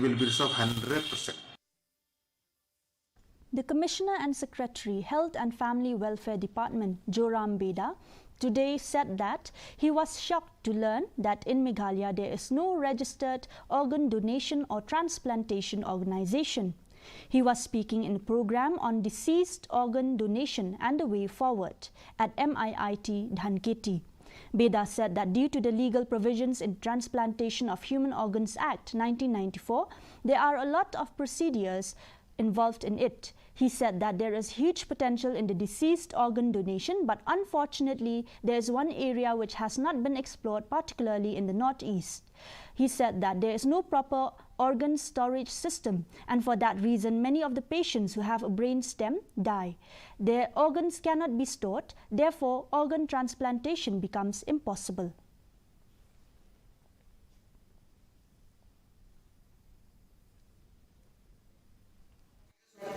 will be resolved 100%. The Commissioner and Secretary, Health and Family Welfare Department, Joram Beda, today said that he was shocked to learn that in Meghalaya there is no registered organ donation or transplantation organization. He was speaking in a program on deceased organ donation and the way forward at MIIT Dhanketi. Beda said that due to the legal provisions in Transplantation of Human Organs Act 1994, there are a lot of procedures involved in it. He said that there is huge potential in the deceased organ donation, but unfortunately, there is one area which has not been explored, particularly in the northeast. He said that there is no proper organ storage system, and for that reason, many of the patients who have a brain stem die. Their organs cannot be stored, therefore, organ transplantation becomes impossible.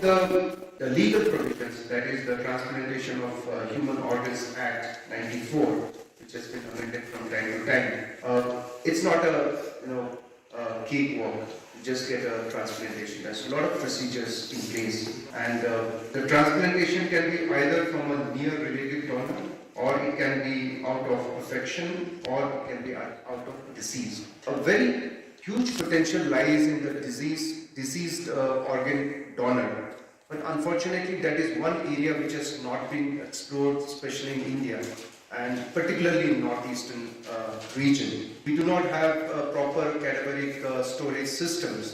The legal provisions, that is the Transplantation of Human Organs Act 94, which has been amended from time to time. It's not a cakewalk. You just get a transplantation. There's a lot of procedures in place, and the transplantation can be either from a near related donor, or it can be out of affection, or it can be out of disease. A very huge potential lies in the deceased organ donor. But unfortunately, that is one area which has not been explored, especially in India, and particularly in northeastern region. We do not have proper cadaveric storage systems